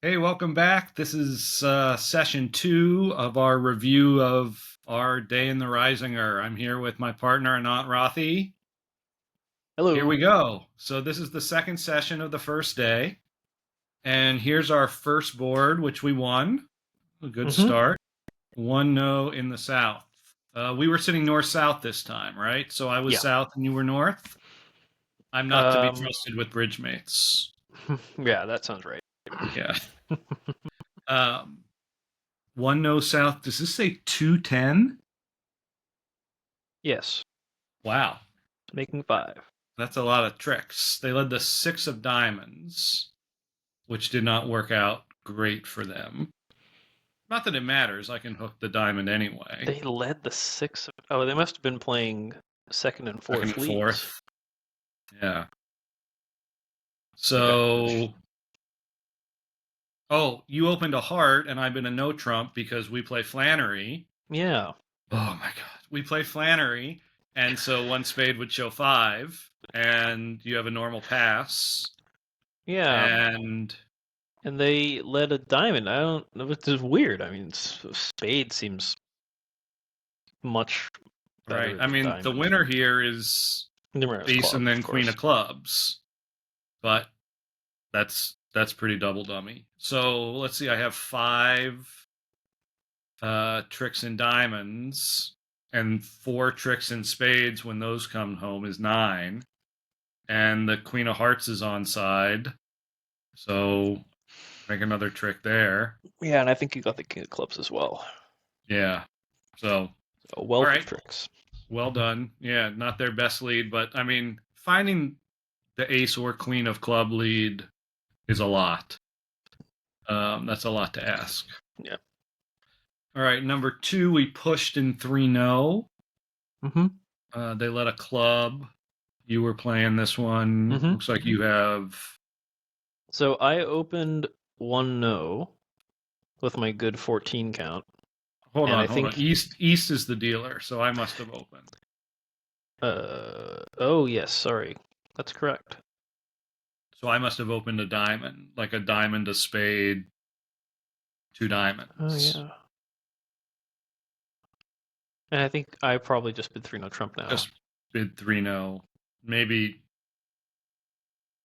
Hey, welcome back. This is session 2 of our review of our day in the Reisinger. I'm here with my partner, Anant Rothy. Here Hello. we go. So this is the second session of the first day. And here's our first board, which we won. A good Mm-hmm. start. One no in the south. We were sitting north-south this time, right? So I was Yeah. south and you were north. I'm not to be Um. trusted with bridge mates. Yeah, that sounds right. Yeah. Um, one no south. Does this say 210? Yes. Wow. Making five. That's a lot of tricks. They led the six of diamonds, which did not work out great for them. Not that it matters. I can hook the diamond anyway. They led the six. Oh, they must have been playing second and Second fourth and leads. fourth. Yeah. Okay. So, oh, you opened a heart, and I've been a no trump because we play Flannery. Yeah. Oh my God. We play Flannery, and so one spade would show five, and you have a normal pass. Yeah. And And they led a diamond. I don't. It's just weird. I mean, spade seems much right. better I than mean, the diamond. winner here is Numerous ace and clubs, then of queen course. of clubs. But that's pretty double dummy. So let's see. I have five tricks in diamonds and four tricks in spades. When those come home, is nine, and the queen of hearts is on side. So make another trick there. Yeah, and I think you got the king of clubs as well. Yeah. So A all wealth of right. tricks. Well done. Yeah, not their best lead, but I mean, finding the ace or queen of club lead is a lot. That's a lot to ask. Yeah. All right, number two, we pushed in 3 no. Mm-hmm. They let a club. You were playing this one. Mm-hmm. Looks like you have. So I opened one no with my good 14 count. Hold And on, I hold on. think, East is the dealer, so I must have opened. oh yes, sorry, that's correct. So I must have opened a diamond, like a diamond, a spade, two Oh diamonds. yeah. And I think I probably just bid 3 no trump now. Just bid 3 no. Maybe,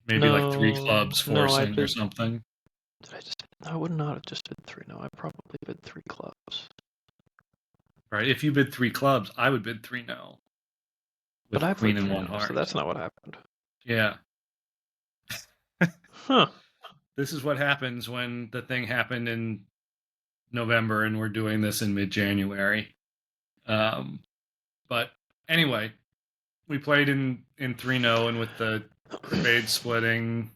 maybe like three No, clubs no, I forcing or bid. something. Did I just? I would not have just bid 3 no. I probably bid 3 clubs. Right? If you bid three clubs, I would bid 3 no But with I queen played and 3 one no, so heart. that's not what happened. Yeah. Huh. This is what happens when the thing happened in November and we're doing this in mid-January. Um, but anyway, we played in 3-0 and with the spade splitting,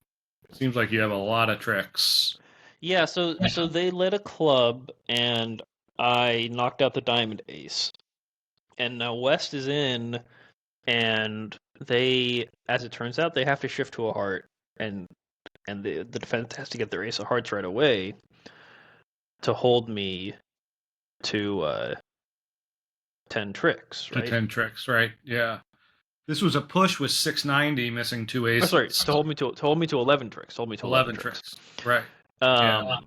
seems like you have a lot of tricks. Yeah, so they led a club, and I knocked out the diamond ace. And now West is in, and they, as it turns out, they have to shift to a heart, and the defense has to get their ace of hearts right away to hold me to 10 tricks, To right? 10 tricks, right? Yeah. This was a push with 690 missing two Oh, sorry, aces. to hold me to 11 tricks. Hold me to 11 11 tricks. tricks. Right. Yeah. Um,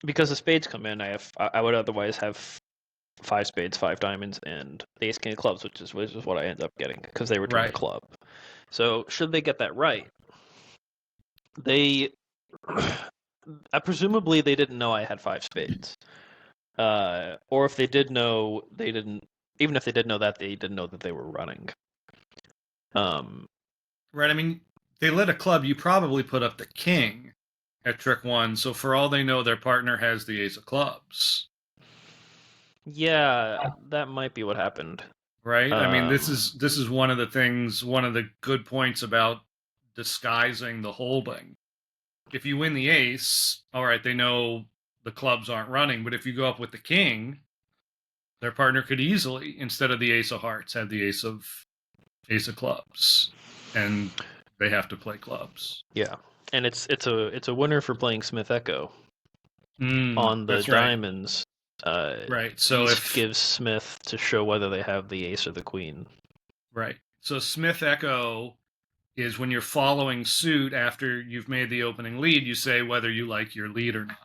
because the spades come in, I would otherwise have five spades, five diamonds, and the ace king of clubs, which is what I end up getting because they return the Right. club. So should they get that right, they presumably they didn't know I had five spades. Or if they did know, they didn't. Even if they did know that, they didn't know that they were running. Um, Right. I mean, they let a club, you probably put up the king at trick one. So for all they know, their partner has the ace of clubs. yeah, that might be what happened. Right. I mean, this Um, is this is one of the things, one of the good points about disguising the holding. If you win the ace, all right, they know the clubs aren't running. But if you go up with the king, their partner could easily, instead of the ace of hearts, have the ace of clubs, and they have to play clubs. yeah, and it's a winner for playing Smith Echo on the That's right. diamonds. Right. So East if gives Smith to show whether they have the ace or the queen. right. So Smith Echo is when you're following suit after you've made the opening lead, you say whether you like your lead or not,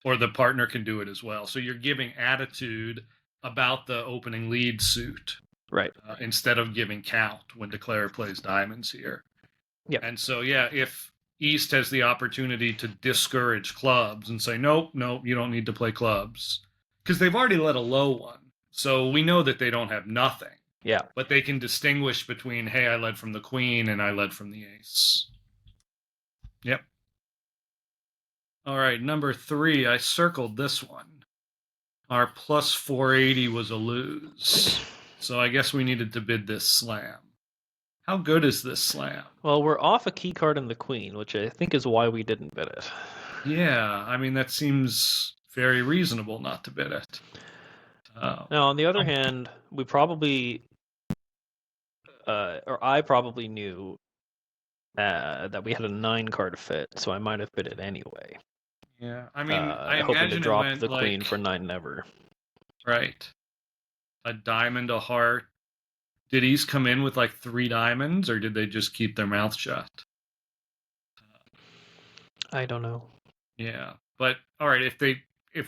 or the partner can do it as well. So you're giving attitude about the opening lead suit Right. instead of giving count when declare plays diamonds here. Yep. And so, yeah, if East has the opportunity to discourage clubs and say, nope, nope, you don't need to play clubs, because they've already let a low one. So we know that they don't have nothing. Yeah. But they can distinguish between, hey, I led from the queen and I led from the ace. Yep. All right, number 3, I circled this one. Our plus 480 was a lose. So I guess we needed to bid this slam. How good is this slam? Well, we're off a key card in the queen, which I think is why we didn't bid it. Yeah, I mean, that seems very reasonable not to bid it. Now, on the other hand, we probably, or I probably knew that we had a 9 card fit, so I might have bid it anyway. Yeah, I mean, I hoping to imagine it drop went the like, queen for 9 never. right, a diamond, a heart. Did East come in with like 3 diamonds, or did they just keep their mouth shut? I don't know. Yeah, but all right, if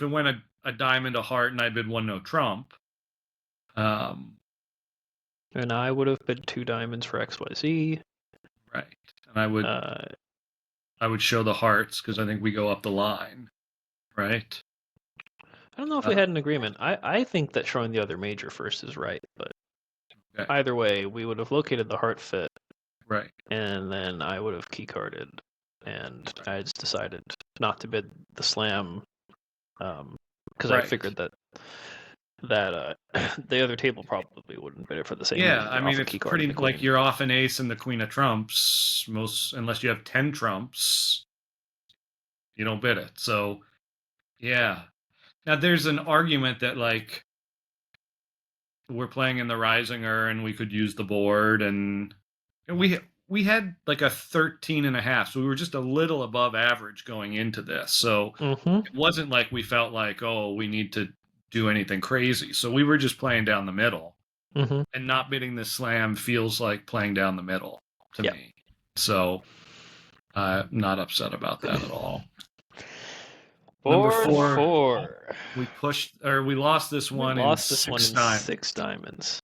it went a diamond, a heart, and I bid 1 no trump, um, And I would have bid 2 diamonds for XYZ. right, and I would show the hearts because I think we go up the line, right? I don't know if we had an agreement. I think that showing the other major first is right, but okay. either way, we would have located the heart fit, Right, and then I would have keycarded, and right. I just decided not to bid the slam, because I Right. figured that the other table probably wouldn't bid it for the same Yeah, reason. I You're off mean, a it's key card in pretty the like queen. you're off an ace and the queen of trumps. Most unless you have 10 trumps, you don't bid it. So yeah. Now there's an argument that like we're playing in the Reisinger and we could use the board and we had like a 13 and a half, so we were just a little above average going into this. So Mm-hmm. it wasn't like we felt like, oh, we need to do anything crazy. So we were just playing down the middle. Mm-hmm. And not bidding the slam feels like playing down the middle to Yeah. me. So I'm not upset about that at all. Number Board 4, 4. we lost this We one in lost this one 6 in diamonds. 6 diamonds.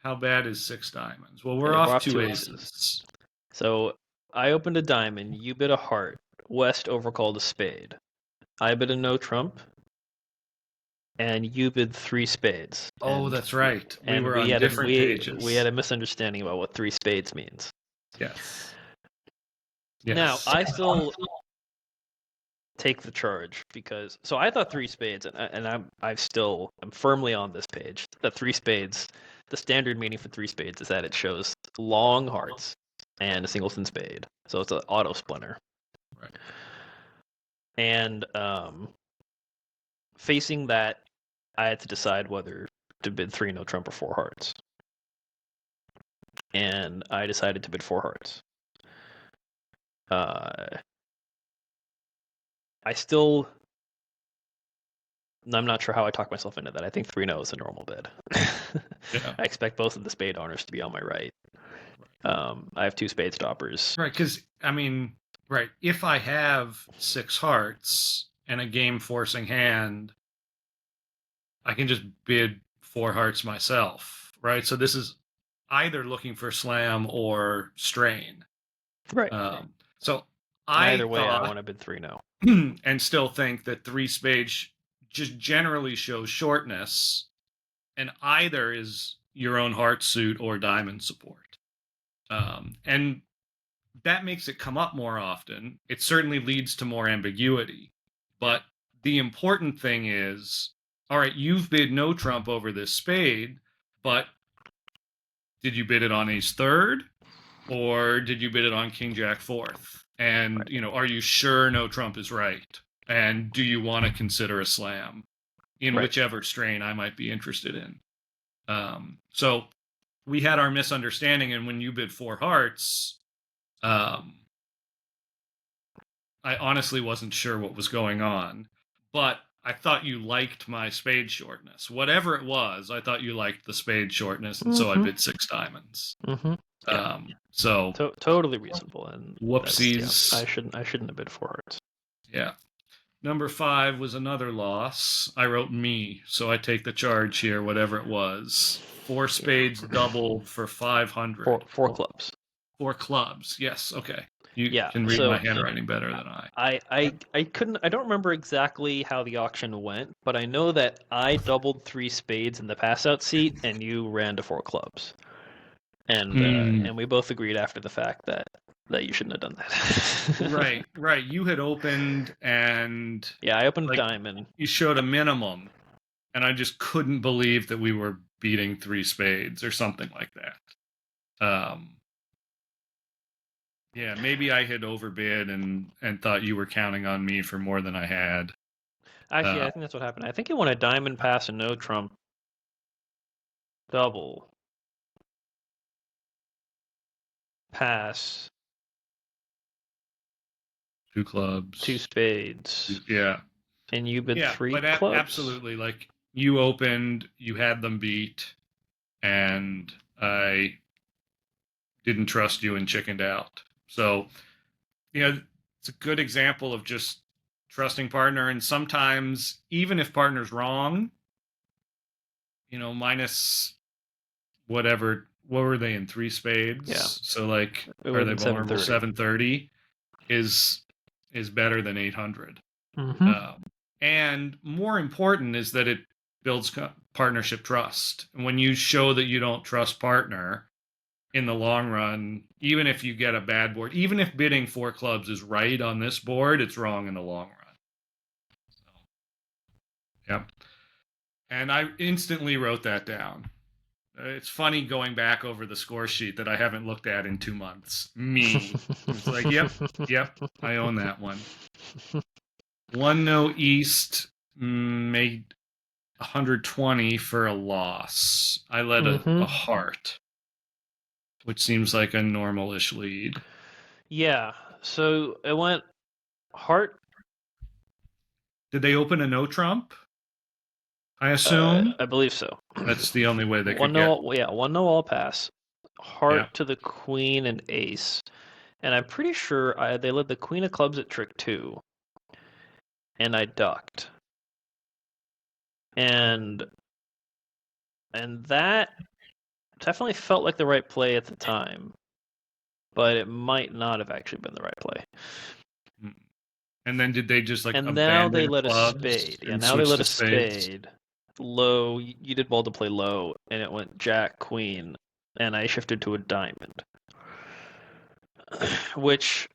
How bad is 6 diamonds? Well, we're Okay, off 2 aces. aces. So I opened a diamond, you bid a heart, West overcalled a spade. I bid a no trump, and you bid 3 spades. Oh, And that's right. We and were we on had different we pages. had a misunderstanding about what 3 spades means. Yes. Now Yes. I still take the charge because so I thought 3 spades, and I'm firmly on this page that 3 spades. The standard meaning for 3 spades is that it shows long hearts and a singleton spade, so it's an auto splinter. Right. And facing that, I had to decide whether to bid 3 no trump or 4 hearts, and I decided to bid 4 hearts. I'm not sure how I talk myself into that. I think 3 no is a normal bid. Yeah. I expect both of the spade owners to be on my right. I have 2 spade stoppers. Right, because I mean, right, if I have 6 hearts and a game forcing hand, I can just bid 4 hearts myself, right? So this is either looking for slam or strain. Right. So Either I way, I thought want to bid 3 no. and still think that 3 spades just generally shows shortness, and either is your own heart suit or diamond support. And that makes it come up more often. It certainly leads to more ambiguity. But the important thing is, all right, you've bid no trump over this spade, but did you bid it on ace third? Or did you bid it on king jack fourth? And, Right. you know, are you sure no trump is right? And do you want to consider a slam in Right. whichever strain I might be interested in? So we had our misunderstanding, and when you bid 4 hearts, I honestly wasn't sure what was going on, but I thought you liked my spade shortness. Whatever it was, I thought you liked the spade shortness, and so I bid 6 diamonds. Mm-hmm. Yeah. So Totally reasonable, and that's I whoopsies. shouldn't have bid four hearts. Yeah. Number 5 was another loss. I wrote me, so I take the charge here, whatever it was. Four Yeah, spades doubled for 500. four clubs. Four clubs. Yes. Okay. You Yeah, can read my so handwriting better than I. I couldn't I don't remember exactly how the auction went, but I know that I doubled three spades in the pass out seat and you ran to four clubs. Hmm. And we both agreed after the fact that you shouldn't have done that. Right, right. You had opened and Yeah, I opened like diamond. you showed a minimum, and I just couldn't believe that we were beating three spades or something like that. Yeah, maybe I had overbid and thought you were counting on me for more than I had. Actually, yeah, Uh, I think that's what happened. I think you won a diamond pass and no trump double pass, two two clubs. spades, Yeah, and you bid yeah, three but clubs. absolutely. Like you opened, you had them beat, and I didn't trust you and chickened out. So, it's a good example of just trusting partner. And sometimes, even if partner's wrong, minus whatever, what were they in three Yeah, spades? So, like, it would are have they been vulnerable? 730. 730 is better than 800. Mm-hmm. Um, and more important is that it builds partnership trust. And when you show that you don't trust partner, in the long run, even if you get a bad board, even if bidding four clubs is right on this board, it's wrong in the long run. So, yeah. And I instantly wrote that down. It's funny going back over the score sheet that I haven't looked at in 2 months. Me. It's like, yep, I own that one. One no east made 120 for a loss. I led a Mm-hmm. heart, which seems like a normal-ish lead. Yeah, so it went heart. Did they open a no trump? I assume I believe so. that's the only way they One could get. no, yeah, one no all pass. Yeah. Heart to the queen and ace, and I'm pretty sure they led the queen of clubs at trick two, and I ducked, and that definitely felt like the right play at the time, but it might not have actually been the right play. Mm. And then did they just like And now they abandon let a clubs spade. Yeah, and now they switch let to a spades? spade. Low. You did well to play low, and it went jack queen, and I shifted to a diamond, which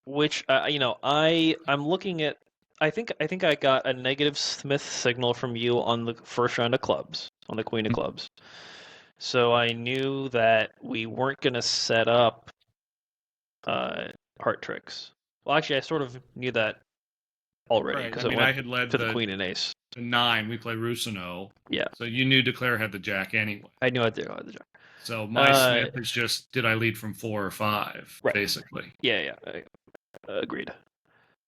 I'm looking at. I think I got a negative Smith signal from you on the first round of clubs, on the queen of clubs. So I knew that we weren't gonna set up heart tricks. Well, actually, I sort of knew that already Right. I because it mean, I went had led to the queen and ace. the nine. We play Rusino. Yeah, So you knew Declare had the jack anyway. I knew I did. I did. So my Uh, Smith is just did I lead from four or five, right. basically. Yeah, agreed.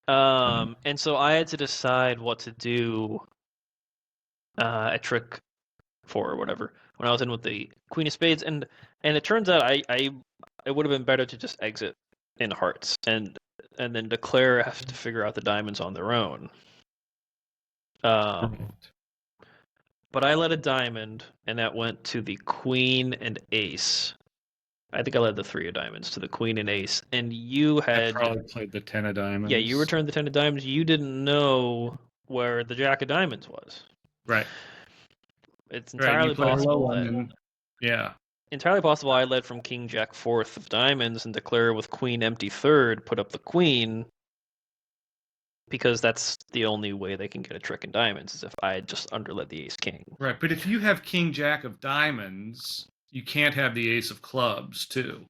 Um, And so I had to decide what to do at trick four or whatever when I was in with the queen of spades, and it turns out I it would have been better to just exit in hearts and then Declare have to figure out the diamonds on their own. Um, right. but I led a diamond, and that went to the queen and ace. I think I led the three of diamonds to the queen and ace, and you I had probably played the 10 of yeah, you diamonds. returned the 10 of diamonds. You didn't know where the jack of diamonds was. Right. It's Right. And you entirely played a low possible one. that And yeah. I led from king jack fourth of diamonds and Declare with queen empty third, put up the queen because that's the only way they can get a trick in diamonds is if I had just underled the ace king. Right. But if you have king jack of diamonds, you can't have the ace of clubs, too.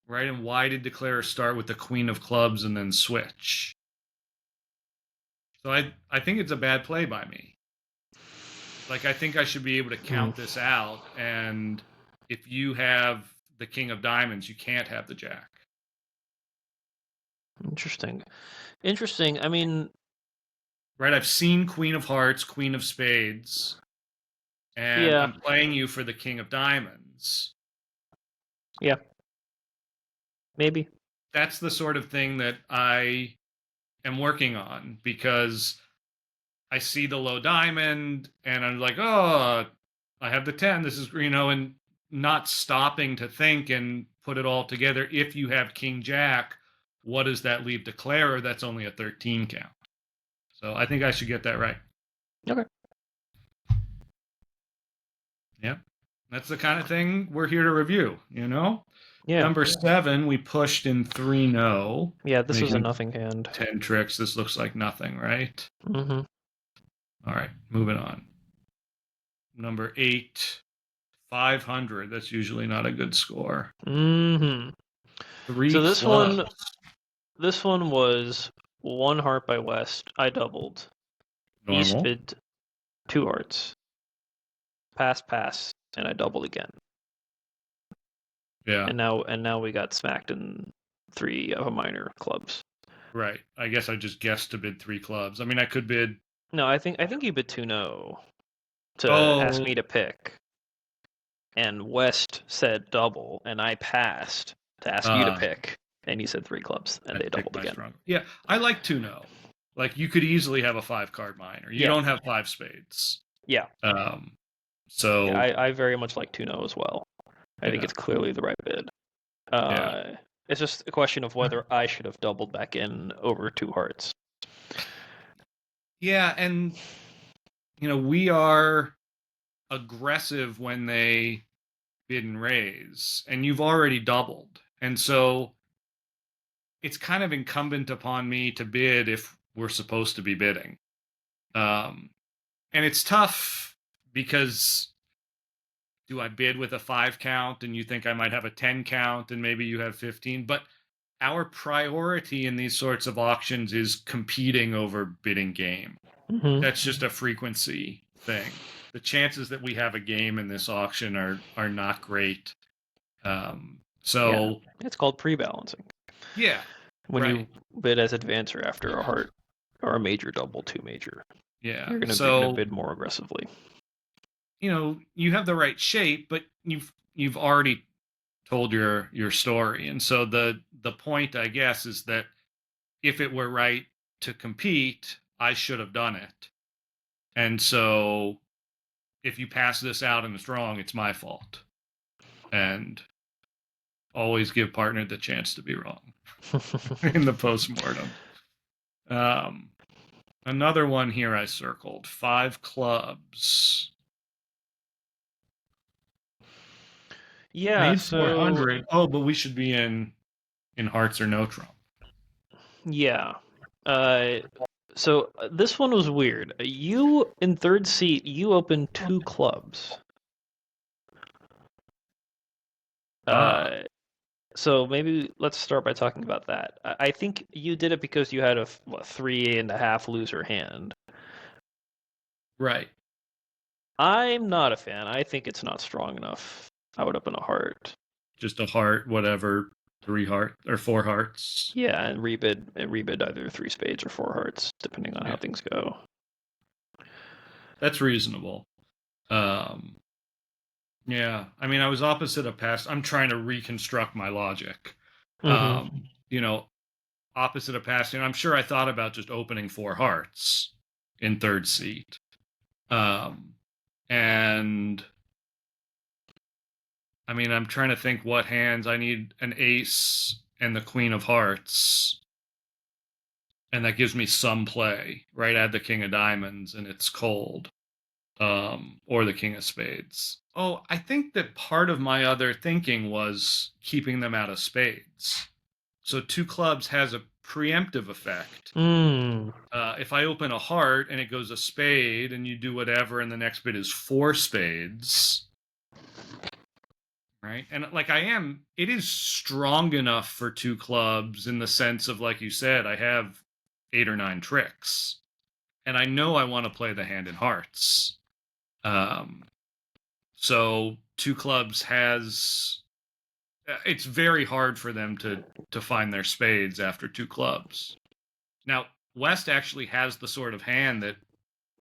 Right? And why did Declare start with the queen of clubs and then switch? So I think it's a bad play by me. Like I think I should be able to Hmm. count this out. And if you have the king of diamonds, you can't have the jack. Interesting. Interesting. I mean, Right? I've seen queen of hearts, queen of spades, and Yeah. I'm playing you for the king of diamonds. Yeah. Maybe. That's the sort of thing that I am working on, because I see the low diamond and I'm like, oh, I have the 10. This is, and not stopping to think and put it all together. If you have king jack, what does that leave to Clara? That's only a 13 count. So I think I should get that right. Okay. Yeah. That's the kind of thing we're here to review. Yeah. Number 7, we pushed in 3 no. Yeah, this was a Making nothing hand. 10 tricks. This looks like nothing, right? Mm-hmm. All right, moving on. Number 8, 500. That's usually not a good score. Mm-hmm. 3 So clubs. this one was 1 heart by West. I doubled. He Normal. spid 2 hearts. Pass, and I doubled again. Yeah. And now we got smacked in 3 of a minor clubs. Right. I guess I just guessed to bid 3 clubs. I mean, I could bid. No, I think you bid 2 no to ask Oh. me to pick. And West said double, and I passed to ask you to pick. And you said 3 clubs, and I they picked doubled my again. strong. Yeah, I like 2 no. Like, you could easily have a 5-card minor. You Yeah. don't have 5 spades. Yeah. So Yeah, I very much like 2 no as well. I think Yeah. it's clearly the right bid. Yeah. It's just a question of whether I should have doubled back in over 2 hearts. Yeah, and we are aggressive when they bid and raise, and you've already doubled. And so it's kind of incumbent upon me to bid if we're supposed to be bidding. And it's tough because do I bid with a 5 count and you think I might have a 10 count and maybe you have 15? But our priority in these sorts of auctions is competing over bidding game. Mm-hmm. That's just a frequency thing. The chances that we have a game in this auction are not great. So it's called pre-balancing. Yeah, when right. you bid as advancer after a heart or a major double 2 major, Yeah, you're gonna bid more aggressively. You have the right shape, but you've already told your story, and so the point, I guess, is that if it were right to compete, I should have done it. And so if you pass this out and it's wrong, it's my fault. And always give partner the chance to be wrong in the postmortem. Another one here I circled, 5 clubs. Yeah, Made so 400. Oh, but we should be in hearts or no trump. Yeah. So this one was weird. You, in third seat, you opened 2 clubs. So maybe let's start by talking about that. I think you did it because you had a 3.5 loser hand. Right. I'm not a fan. I think it's not strong enough. I would open a heart. Just a heart, whatever, 3 heart or 4 hearts. Yeah, and rebid either 3 spades or 4 hearts, depending on how things go. That's reasonable. Yeah, I mean, I was opposite of pass. I'm trying to reconstruct my logic. Mm-hmm. Opposite of passing. I'm sure I thought about just opening 4 hearts in third seat. And I mean, I'm trying to think what hands I need. An ace and the queen of hearts, and that gives me some play, right? Add the king of diamonds and it's cold, or the king of spades. Oh, I think that part of my other thinking was keeping them out of spades. So 2 clubs has a preemptive effect. If I open a heart and it goes a spade and you do whatever and the next bid is 4 spades, right? And it is strong enough for 2 clubs in the sense of, like you said, I have 8 or 9 tricks. And I know I want to play the hand in hearts. So 2 clubs has, it's very hard for them to find their spades after 2 clubs. Now, West actually has the sort of hand that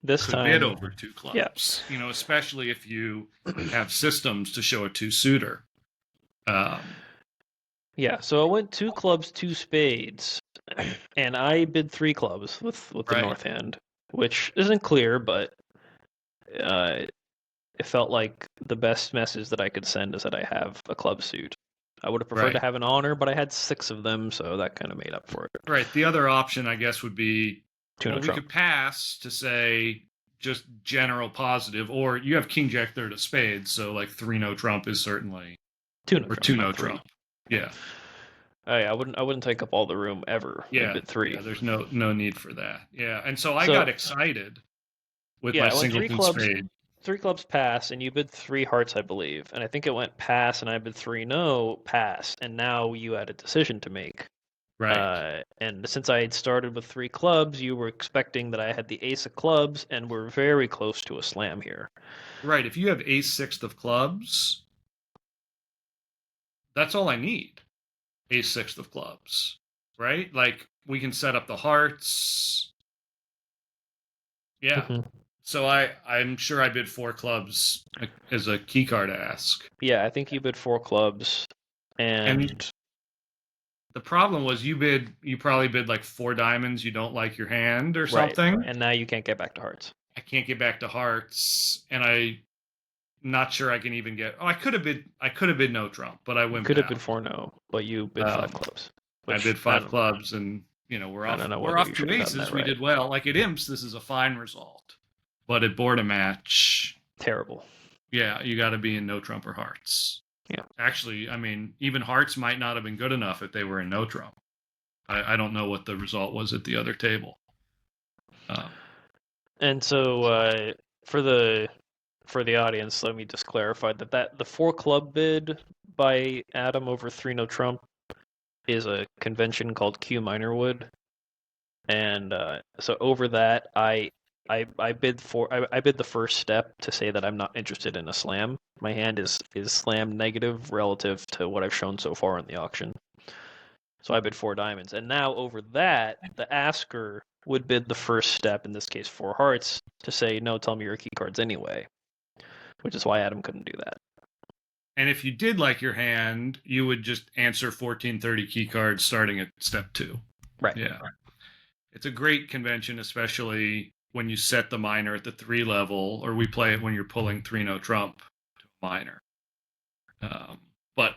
This could bid time, over two yeah. clubs. Especially if you have systems to show a two suiter. Yeah, so I went 2 clubs, 2 spades, and I bid 3 clubs with the Right, north hand, which isn't clear, but uh, it felt like the best message that I could send is that I have a club suit. I would have preferred to right, have an honor, but I had 6 of them, so that kind of made up for it. right. The other option, I guess, would be, Two no well, we trump. could pass to say just general positive, or you have King Jack third of spades, so like three no trump is certainly, Two no or trump, two no not 3. trump. Yeah, I wouldn't take up all the room ever and yeah, bid 3. yeah. There's no need for that. Yeah, and so I got So excited with my yeah, I went three singleton clubs, spade. 3 clubs pass, and you bid 3 hearts, I believe. And I think it went pass, and I bid 3 no pass, and now you had a decision to make. Right, And since I had started with 3 clubs, you were expecting that I had the ace of clubs, and we're very close to a slam here. right. If you have ace sixth of clubs, that's all I need. Ace sixth of clubs, right? Like we can set up the hearts. Yeah. Hmm. So I'm sure I bid four clubs as a key card ask. Yeah, I think you bid 4 clubs, And and the problem was you probably bid like four diamonds, you don't like your hand or right, something. and now you can't get back to hearts. I can't get back to hearts, and I'm not sure I can even get. Oh, I could have bid no trump, but I You wimped could have bid out. 4 no, but you bid 5 clubs, I which bid five clubs, and we're I off don't know we're whether off you should two have gotten aces. that We right. did well. Like at imps, this is a fine result, but at board a match, Terrible. yeah, you got to be in no trump or hearts. Yeah. Actually, I mean, even hearts might not have been good enough if they were in no trump. I don't know what the result was at the other table. Um, And so for the audience, let me just clarify that the 4 club bid by Adam over 3 no trump is a convention called Q minor wood, and so over that I bid I bid the first step to say that I'm not interested in a slam. My hand is slam negative relative to what I've shown so far in the auction. So I bid 4 diamonds, and now over that the asker would bid the first step, in this case 4 hearts, to say no, tell me your key cards anyway, which is why Adam couldn't do that. and if you did like your hand, you would just answer 1430 key cards starting at step two. Right. Yeah. It's a great convention, especially when you set the minor at the 3 level, or we play it when you're pulling 3 no trump to a minor. But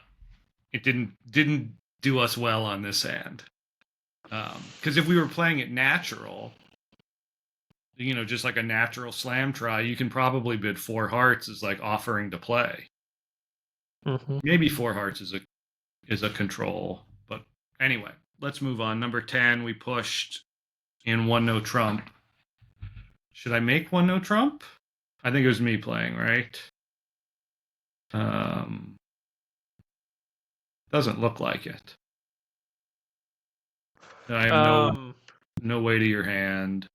it didn't do us well on this hand. Because if we were playing it natural, just like a natural slam try, you can probably bid 4 hearts as like offering to play. Mm-hmm. Maybe 4 hearts is a control, but anyway, let's move on. Number 10, we pushed in 1 no trump. Should I make 1 no trump? I think it was me playing, right? Doesn't look like it. I have no way to your hand.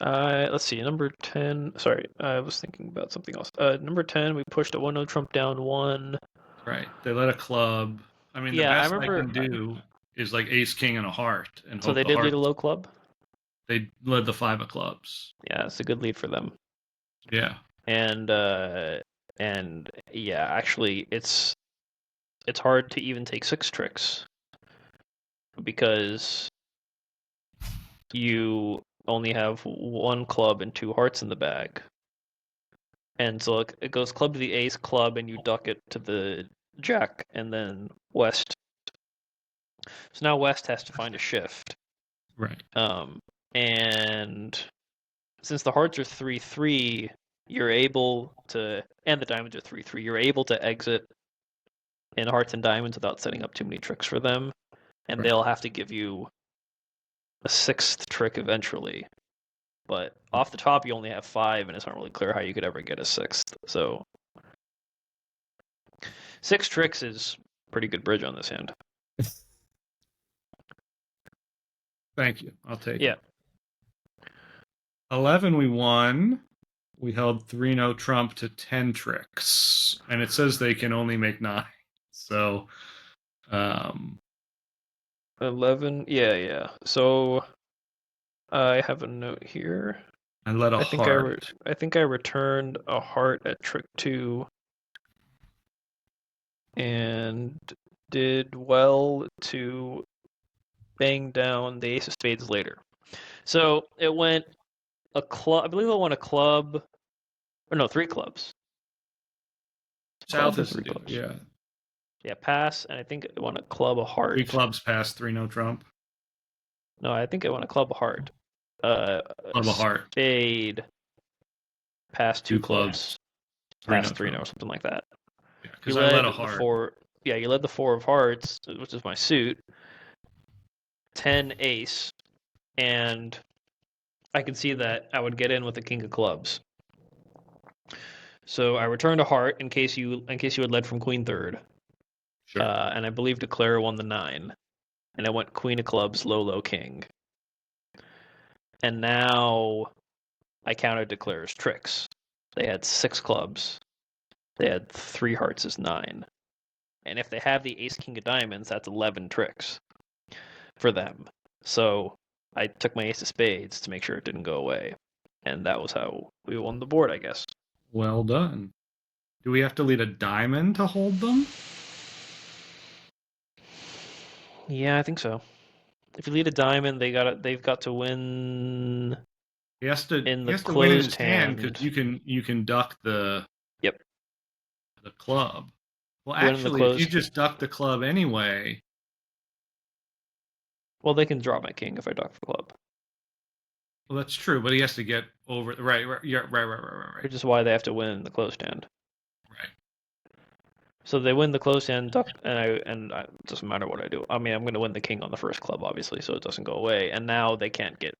Let's see. Number 10. Sorry, I was thinking about something else. Number 10, we pushed a 1 no trump down 1. Right. They let a club. I mean, the Yeah, I best I remember. can do is like ace king and a heart and So hope they the did lead heart. a low club. They led the 5 of clubs. Yeah, it's a good lead for them. Yeah. And yeah, actually, it's hard to even take 6 tricks because you only have 1 club and 2 hearts in the bag. And so it goes club to the ace, club, and you duck it to the jack, and then West. So now West has to find a shift. Right. And since the hearts are 3-3, you're able to, and the diamonds are 3-3, you're able to exit in hearts and diamonds without setting up too many tricks for them. And Right. they'll have to give you a 6th trick eventually. But off the top, you only have 5, and it's not really clear how you could ever get a 6th. So 6 tricks is pretty good bridge on this hand. Thank you. I'll take Yeah. it. 11, we won. We held 3 no trump to 10 tricks. And it says they can only make 9. So, 11, yeah. So I have a note here. I led a heart. I think I returned a heart at trick 2 and did well to bang down the ace of spades later. So it went a club. I believe I won a club, or no, 3 clubs. South Club or is the three dealer. clubs. Yeah. Yeah, pass, and I think it won a club, a 3 heart. clubs past 3 no trump. No, I think it won a club, a heart. A Club a heart. spade, past 2 2 clubs. clubs, 3 no past 3 no, trump. or something like that. Yeah, You because I led led a the heart. 4. Yeah, you led the 4 of hearts, which is my suit. 10 ace, and I could see that I would get in with the king of clubs. So I returned a heart in case you had led from queen third, Sure. and I believe declare won the 9, and I went queen of clubs, low low king, and now I counted declare's tricks. They had 6 clubs, they had 3 hearts as 9, and if they have the ace king of diamonds, that's 11 tricks for them. So I took my ace of spades to make sure it didn't go away, and that was how we won the board, I guess. Well done. Do we have to lead a diamond to hold them? Yeah, I think so. If you lead a diamond, they've got to win He has to in he the has to win in his closed hand because hand. you can duck Yep, the club. Well, win in the actually, if you closed. just duck the club anyway, Well, they can drop my king if I dock the club, well, that's true. But he has to get over. Right. Yeah. Right. which is why they have to win in the closed hand. Right. So they win the closed hand, duck, it doesn't matter what I do. I mean, I'm going to win the king on the first club, obviously, so it doesn't go away. And now they can't get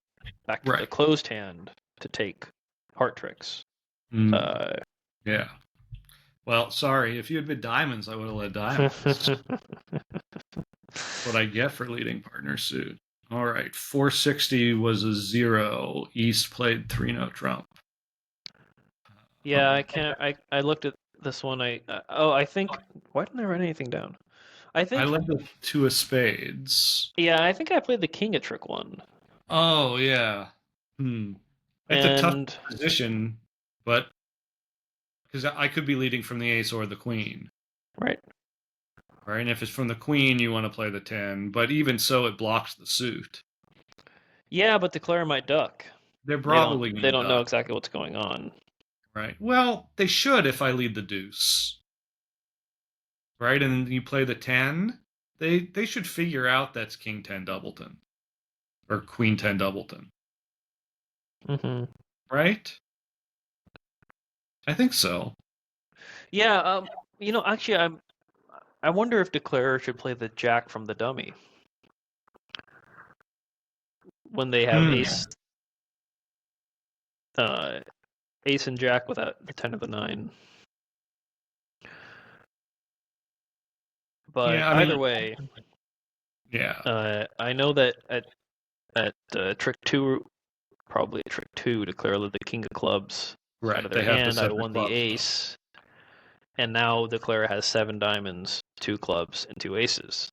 back to the Right. closed hand to take heart tricks. Mm, Uh, yeah. Well, sorry. If you had been diamonds, I would have led diamonds. What I get for leading partner suit. All right. 460 was a 0. East played 3 no trump. yeah, I can't. I looked at this one. I think. Why didn't I write anything down? I I think. led the 2 of spades. Yeah, I think I played the king of trick one. Oh, yeah. Hmm. It's a tough And position, but because I could be leading from the ace or the queen, right. right? And if it's from the queen, you want to play the 10, but even so, it blocks the suit. Yeah, but declare might duck. They're They probably going they to don't know duck, exactly what's going on. right? Well, they should if I lead the deuce, right? And you play the 10, they should figure out that's king 10 doubleton or queen 10 doubleton, Hmm. right? I think so. Yeah. Actually, I wonder if declare should play the jack from the dummy when they have Hmm. uh, ace and jack without the 10 of the 9. But Yeah, I either mean, way, yeah, I know that at trick 2, probably trick 2, declare the king of clubs out right. of their They have to hand. I set the won the clubs up. ace, and now declare has 7 diamonds, 2 clubs, and 2 aces.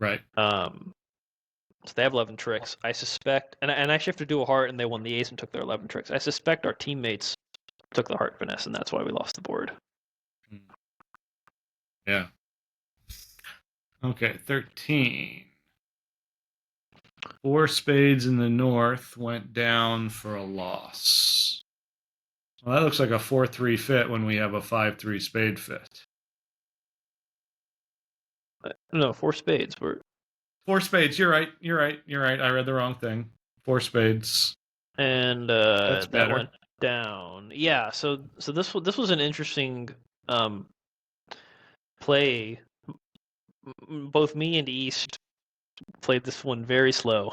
Right. Um, so they have 11 tricks. I suspect, and I actually have to do a heart, and they won the ace and took their 11 tricks. I suspect our teammates took the heart finesse, and that's why we lost the board. Hmm. Yeah. Okay, 13. 4 spades in the north went down for a loss. Well, that looks like a 4-3 fit when we have a 5-3 spade fit. No, 4 spades. 4 spades. You're right. You're right. You're right. I read the wrong thing. 4 spades. And That's that better. went down. Yeah. So this was an interesting um, play. Both me and East played this one very slow,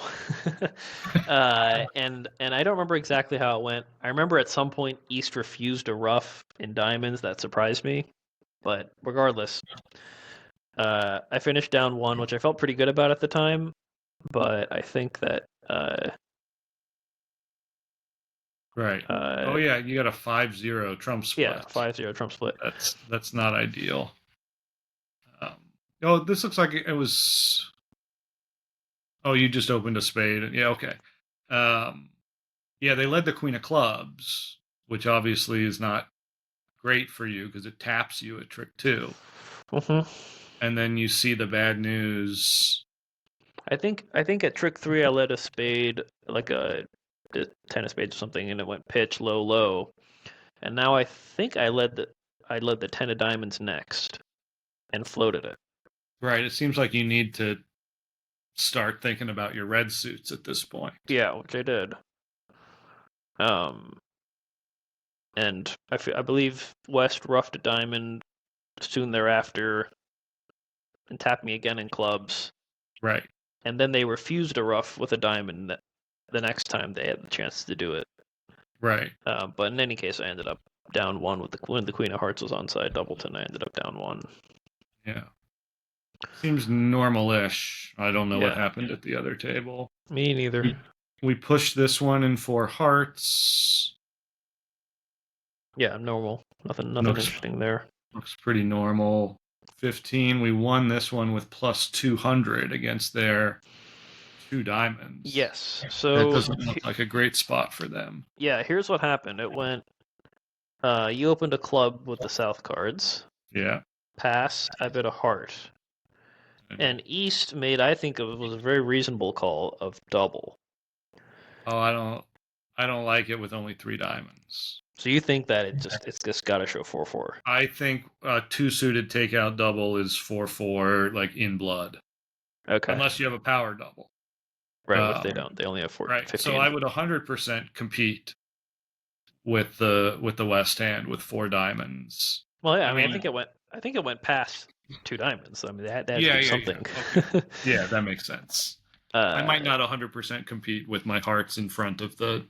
and I don't remember exactly how it went. I remember at some point East refused a ruff in diamonds. That surprised me, but regardless, I finished down 1, which I felt pretty good about at the time. But I think that Right. Oh yeah, you got a 5-0 trump yeah, split. 5-0 Trump split. That's not ideal. Um, oh, this looks like it was. Oh, you just opened a spade. Yeah. Okay. Um, Yeah, they led the queen of clubs, which obviously is not great for you because it taps you at trick 2. Mm-hmm. And then you see the bad news. I think at trick 3 I led a spade, like the 10 of spades or something, and it went pitch low low. And now I think I led the 10 of diamonds next and floated it. Right. It seems like you need to start thinking about your red suits at this point. Yeah, which I did. Um, and I believe West roughed a diamond soon thereafter and tapped me again in clubs. Right. And then they refused a rough with a diamond the next time they had the chance to do it. Right. But in any case, I ended up down 1 when the Queen of Hearts was onside Doubleton. I ended up down 1. Yeah. Seems normal-ish. I don't know what Yeah. happened at the other table. Me neither. We pushed this one in 4 hearts. Yeah, normal. Nothing Looks interesting there. looks pretty normal. 15. We won this one with plus 200 against their 2 diamonds. Yes. That So doesn't look like a great spot for them. yeah, here's what happened. It went. You opened a club with the south cards. Yeah. Pass. I bet a heart. And East made, I think, it was a very reasonable call of double. Oh, I don't like it with only 3 diamonds. So you think that it's just got to show 4-4. I think 2 suited takeout double is 4-4, like in blood, Okay. unless you have a power double. Right, which they don't. They only have Right. 15. So I would 100% compete with the West hand with 4 diamonds. Well, yeah. I I mean, think it went past 2 diamonds. I mean, they had to yeah, do yeah, something. yeah. Okay. Yeah, that makes sense. I might Uh, not 100% compete with my hearts in front of the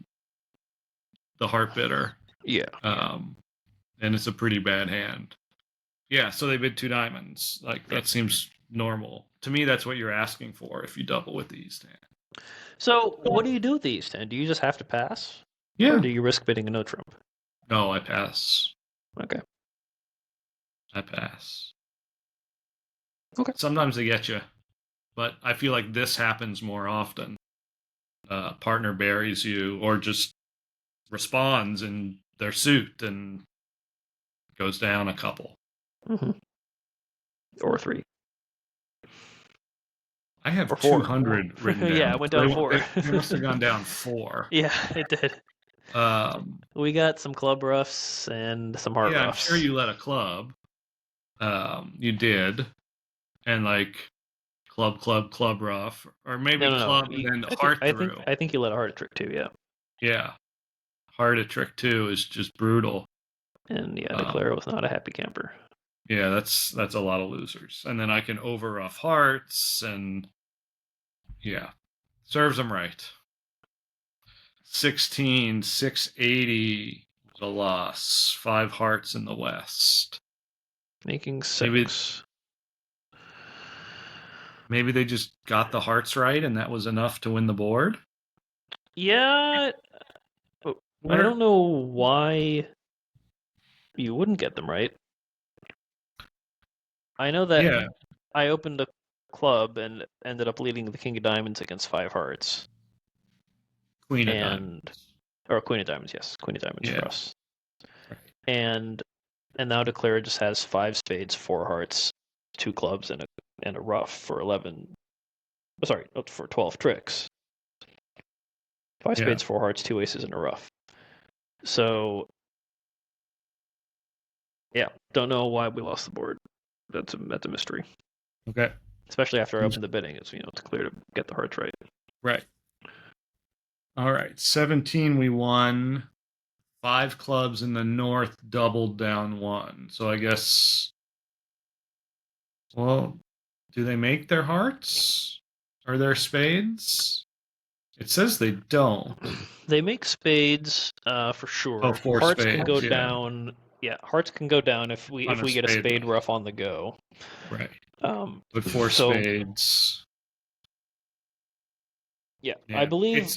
heart bidder. yeah. And it's a pretty bad hand. Yeah, so they bid 2 diamonds. Like that seems normal. To me, that's what you're asking for if you double with the East hand. So what do you do with the East hand? Do you just have to pass, or Yeah. do you risk bidding a no trump? No, I pass. Okay. I pass. Okay. Sometimes they get you, but I feel like this happens more often. Partner buries you or just responds in their suit and goes down a couple. Mm-hmm. Or 3. I have Or 4. 200 written down. Yeah, it went down 4. They must have gone down 4. Yeah, it did. We got some club roughs and some heart Yeah, I'm roughs. sure you led a club. You did. And like club rough. Or maybe No. club and then heart through. I think you let a heart at trick 2, yeah. Yeah. Heart at trick 2 is just brutal. And yeah, Declare was not a happy camper. Yeah, that's a lot of losers. And then I can over rough hearts and yeah. Serves them right. 16, 680 was a loss. 5 hearts in the West. Making 6. Maybe they just got the hearts right and that was enough to win the board? Yeah. I don't know why you wouldn't get them right. I know that I opened a club and ended up leading the King of Diamonds against 5 hearts. Queen of Diamonds. Or Queen of Diamonds, yes. Queen of Diamonds for us. Right. And now Declare just has 5 spades, 4 hearts, 2 clubs, and a rough for 11. Sorry, for 12 tricks. 5 spades, 4 hearts, 2 aces, and a rough. So, yeah, don't know why we lost the board. That's a mystery. Okay. Especially after I opened the bidding, it's clear to get the hearts right. Right. All right. 17 we won. 5 clubs in the North doubled down 1. So I guess. Well, do they make their hearts? Are there spades? It says they don't. They make spades for sure. Oh, 4 hearts spades, can go down. Yeah, hearts can go down if we get a spade rough on the go. Right. But 4 spades. Yeah, I believe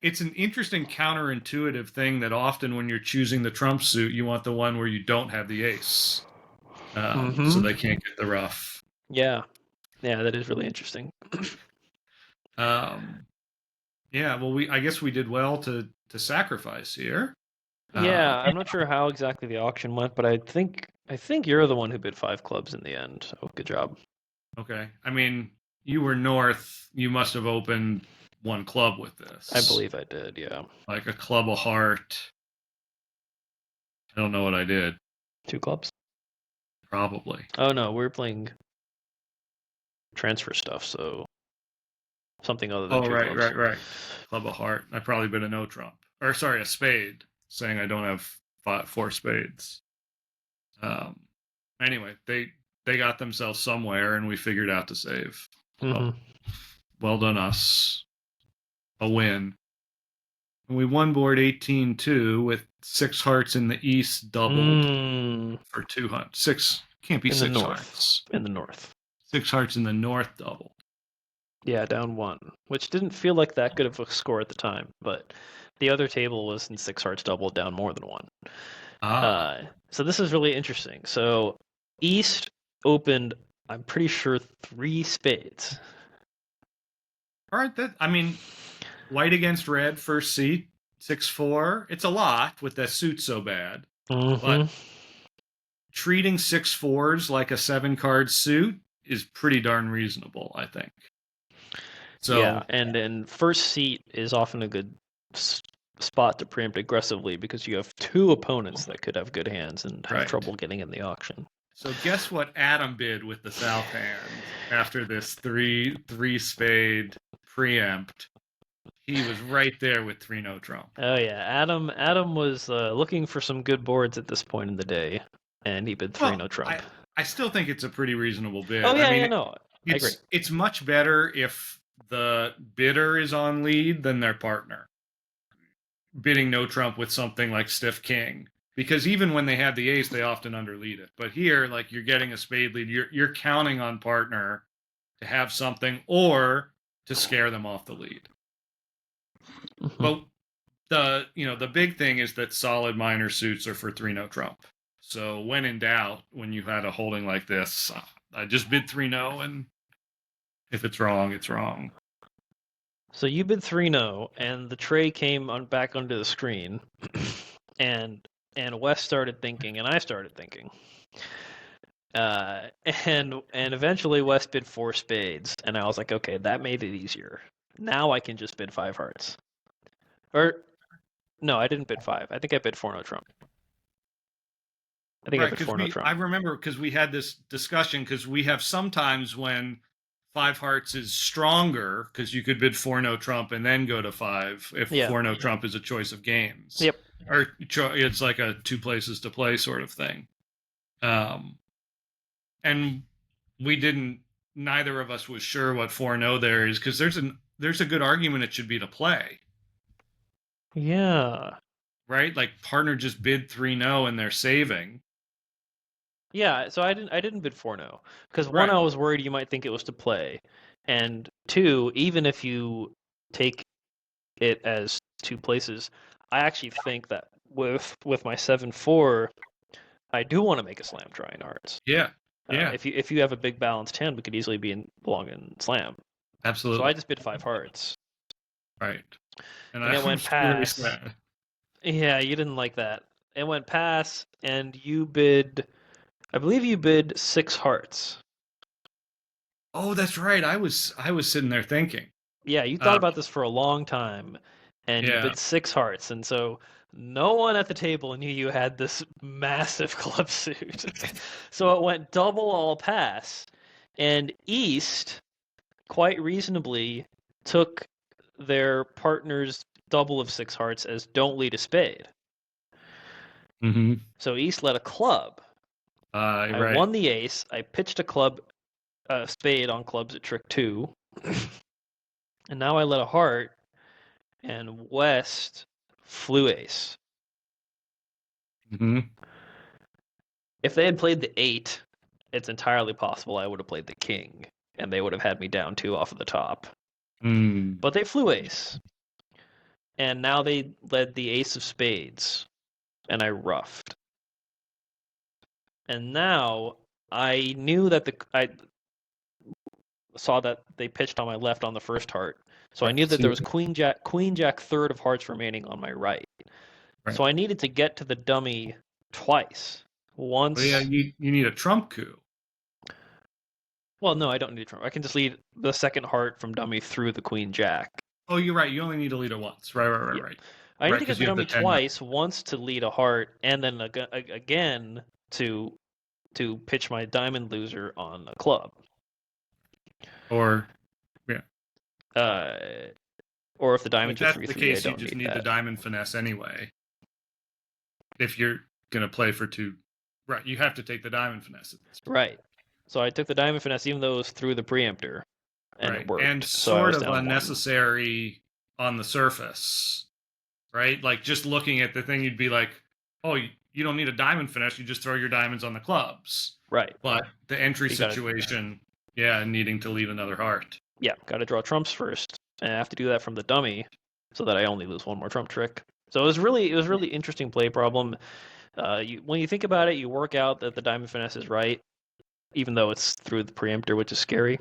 it's an interesting counterintuitive thing that often when you're choosing the trump suit, you want the one where you don't have the ace, so they can't get the rough. Yeah, that is really interesting. Yeah, well, I guess we did well to to sacrifice here. Yeah, Uh, I'm not sure how exactly the auction went, but I think you're the one who bid 5 clubs in the end. So good job. okay. I mean, you were north. You must have opened one club with I this, believe I did. Yeah, like a club of heart. I don't know what I did. 2 clubs. Probably. Oh no, we're playing transfer stuff, so something other than Oh, two right, clubs. right, right. Club of heart. I probably bid a no trump, or sorry, a spade, saying I don't have four spades. Um. Anyway, they got themselves somewhere, and we figured out to save. So Mm-hmm. well done us. A win. And we won board 18-2 with 6 hearts in the east doubled Mm, for 200. Six can't be in the six north. hearts. In the north. 6 hearts in the north doubled. Yeah, down 1, which didn't feel like that good of a score at the time, but the other table was in 6 hearts double down more than 1. Ah. So this is really interesting. So East opened, I'm pretty sure, 3 spades. All right. That I mean, white against red, first seat, 6-4. It's a lot with that suit so bad. But Mm-hmm. treating 6-4s like a 7 card suit is pretty darn reasonable, I think. Yeah, So, and first seat is often a good spot to preempt aggressively because you have 2 opponents that could have good hands and have right. trouble getting in the auction. So guess what Adam bid with the south hand after this three spade preempt? He was right there with three no trump. Oh yeah, Adam was looking for some good boards at this point in the day, and he bid 3 Well, no trump. I still think it's a pretty reasonable Oh bid. I yeah, mean, yeah, no, I agree. it's much better if the bidder is on lead than their partner bidding no trump with something like stiff king, because even when they have the ace they often underlead it, but here like you're getting a spade lead, you're counting on partner to have something or to scare them off the lead. Hmm. But the big thing is that solid minor suits are for three no trump. So when in doubt, when you had a holding like this, I just bid three no, and if it's wrong, it's wrong. So you bid 3 no, and the tray came on back onto the screen, and and Wes started thinking, and I started thinking. Uh, and eventually Wes bid 4 spades, and I was like, okay, that made it easier. Now I can just bid 5 hearts. Or no, I didn't bid 5. I think I bid 4 no trump. I think I Right, bid because 4 no I trump. remember because we had this discussion because we have sometimes when five hearts is stronger because you could bid four no trump and then go to five if Yeah. four no trump is a choice of games, Yep. or it's like a two places to play sort of thing. Um, and we didn't. Neither of us was sure what four no there is because there's a good argument it should be to play, Yeah. right? Like partner just bid three no and they're saving. Yeah, so I didn't bid 4 no because one, Right. I was worried you might think it was to play, and two, even if you take it as 2 places, I actually think that with my 7-4, I do want to make a slam try in hearts. Yeah. Yeah. If you have a big balanced hand, we could easily belong in slam. So I Absolutely. just bid 5 hearts, Right. And and I it went was really pass. sad. Yeah, you didn't like that. It went pass, and you bid. I believe you bid 6 hearts. Oh, that's right. I was sitting there thinking. Yeah, you thought Uh, about this for a long time, and you yeah. bid 6 hearts, and so no one at the table knew you had this massive club suit. So it went double all pass, and East quite reasonably took their partner's double of 6 hearts as don't lead a spade. Mm-hmm. So East led a club. I Right. won the ace. I pitched a spade on clubs at trick 2, and now I led a heart, and West flew ace. Mm-hmm. If they had played the 8, it's entirely possible I would have played the king, and they would have had me down 2 off of the top. Mm. But they flew ace, and now they led the ace of spades, and I ruffed. And now I knew that I saw that they pitched on my left on the first heart, So I knew that there was queen jack third of hearts remaining on my right. Right. So I needed to get to the dummy twice. Once. Well, yeah, you need a trump coup. Well, no, I don't need a trump. I can just lead the second heart from dummy through the queen jack. Oh, you're right. You only need a leader once. Right. Yeah. Right. I need to Because get the you have the dummy 10. twice. Once to lead a heart, and then again to pitch my diamond loser on a club. Or, yeah. Or if the If diamond's a that's the 3/3, I case, you don't just need need the that. diamond finesse anyway. If you're gonna play for 2, right? You have to take the diamond finesse at this point. Right. So I took the diamond finesse, even though it was through the preemptor, and right. it worked. And So I sort was of down 1. unnecessary on the surface, right? Like just looking at the thing, you'd be like, "Oh, you don't need a diamond finesse. You just throw your diamonds on the clubs." Right. But the entry You gotta- situation, yeah, needing to lead another heart. Yeah, got to draw trumps first, and I have to do that from the dummy, so that I only lose one more trump trick. So it was really interesting play problem. When you think about it, you work out that the diamond finesse is right, even though it's through the preemptor, which is scary.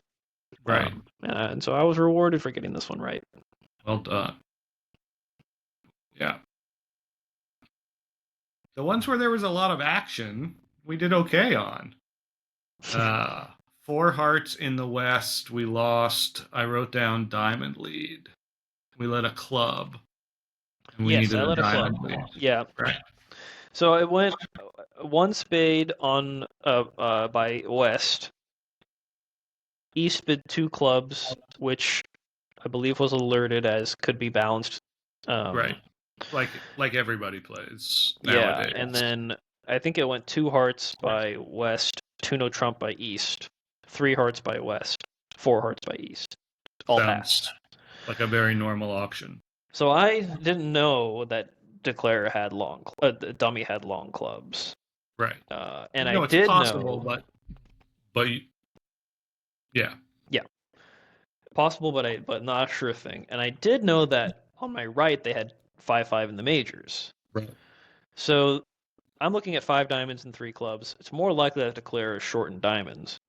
Right. And so I was rewarded for getting this one right. Well done. Yeah. The ones where there was a lot of action, we did okay on. 4 hearts in the West, we lost. I wrote down diamond lead. We led a club. And we Yes, needed I a led a diamond club. lead. Yeah. Right. So it went 1 spade on by West. East bid 2 clubs, which I believe was alerted as could be balanced. Right. Like everybody plays Yeah, nowadays. and then I think it went 2 hearts by West, 2 no trump by East, 3 hearts by West, 4 hearts by East. All passed. Like a very normal auction. So I didn't know that Declare had dummy had long clubs. Right. And no, I it's did possible, know, but yeah. possible, but not a sure thing. And I did know that on my right they had 5/5 in the majors. Right. So I'm looking at 5 diamonds and 3 clubs. It's more likely that Declare is short in diamonds,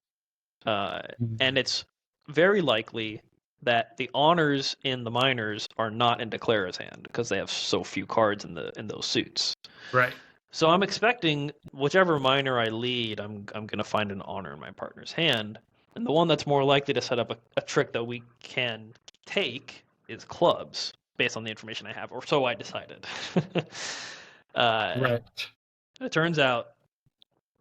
and it's very likely that the honors in the minors are not in Declare's hand because they have so few cards in those suits. Right. So I'm expecting whichever minor I lead, I'm going to find an honor in my partner's hand. And the one that's more likely to set up a trick that we can take is clubs, based on the information I have, or so I decided. Right. It turns out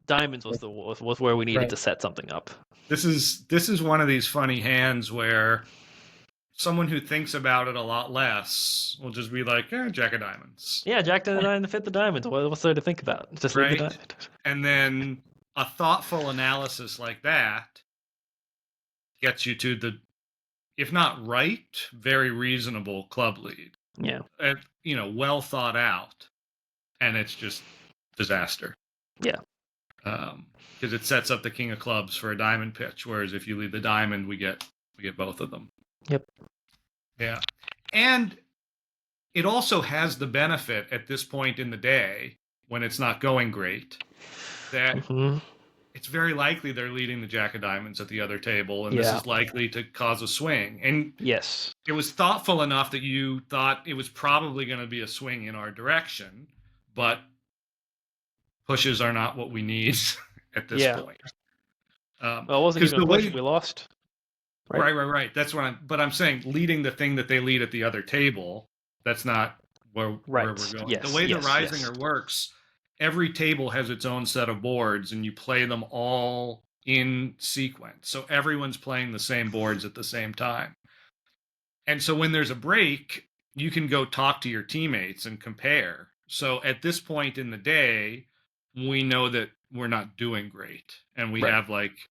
diamonds was where we needed to set something up. This is one of these funny hands where someone who thinks about it a lot less will just be like, Jack of diamonds. Yeah, Jack of diamonds fit the diamonds. What's there to think about? Just leave the diamond. And then a thoughtful analysis like that gets you to the, if not right, very reasonable club lead. Yeah. Well thought out, and it's just disaster. Yeah. Because it sets up the king of clubs for a diamond pitch, whereas if you lead the diamond, we get both of them. Yep. Yeah. And it also has the benefit at this point in the day, when it's not going great, that it's very likely they're leading the Jack of diamonds at the other table, and this is likely to cause a swing. And yes, it was thoughtful enough that you thought it was probably going to be a swing in our direction, but pushes are not what we need at this point. Well, it wasn't even a push. We lost. Right. That's what I'm saying, leading the thing that they lead at the other table, that's not where we're going. Yes, the way the Reisinger works, every table has its own set of boards, and you play them all in sequence. So everyone's playing the same boards at the same time. And so when there's a break, you can go talk to your teammates and compare. So at this point in the day, we know that we're not doing great, and we have like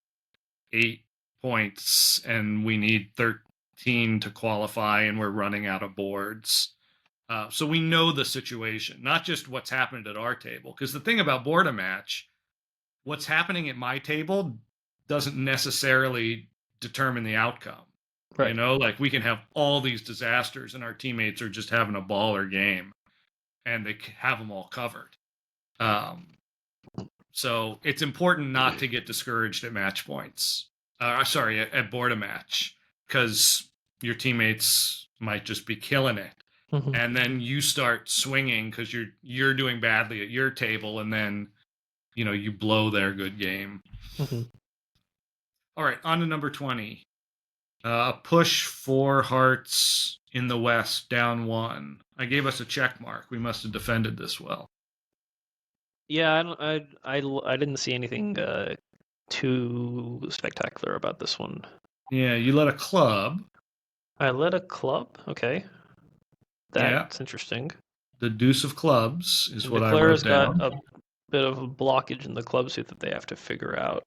8 points, and we need 13 to qualify, and we're running out of boards. So we know the situation, not just what's happened at our table. Because the thing about board a match, what's happening at my table doesn't necessarily determine the outcome. Right. Like we can have all these disasters, and our teammates are just having a baller game, and they have them all covered. So it's important not to get discouraged at match points. At board a match, because your teammates might just be killing it, Mhm. and then you start swinging because you're doing badly at your table, and then you blow their good game. Mhm. All right, on to number 20. Push 4 hearts in the west, down 1. I gave us a check mark. We must have defended this well. Yeah, I didn't see anything too spectacular about this one. Yeah, you let a club. I led a club. Okay, Yeah, that's interesting. the deuce of clubs is And what the I wrote Clara's got down. a bit of a blockage in the club suit that they have to figure out.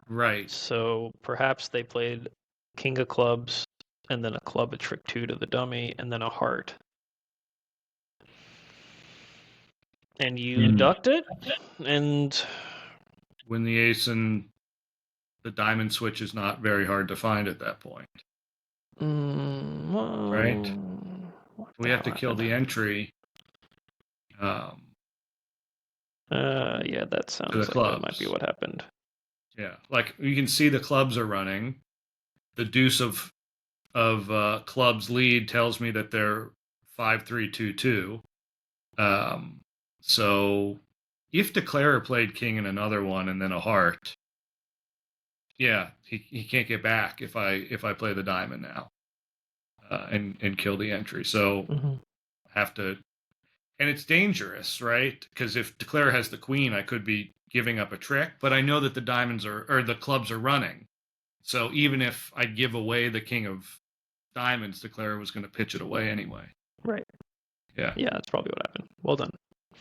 Right. So perhaps they played king of clubs, and then a club, a trick 2 to the dummy, and then a heart. And you Mm. ducked it, and When the ace and the diamond switch is not very hard to find at that point, right? what We the have hell to kill happened? the entry um, Yeah, that to the sounds like that might be clubs. what happened. Yeah, like you can see the clubs are running. The deuce of clubs lead tells me that they're 5-3-2-2. Um, so if Declarer played king in another one and then a heart, yeah, he can't get back if I play the diamond now and kill the entry. So Mm-hmm. have to, and it's dangerous, right? Because if Declare has the queen, I could be giving up a trick, but I know that the diamonds are or the clubs are running. So even if I give away the king of diamonds, Declare was going to pitch it away anyway. Right. Yeah, Yeah, that's probably what happened. Well done.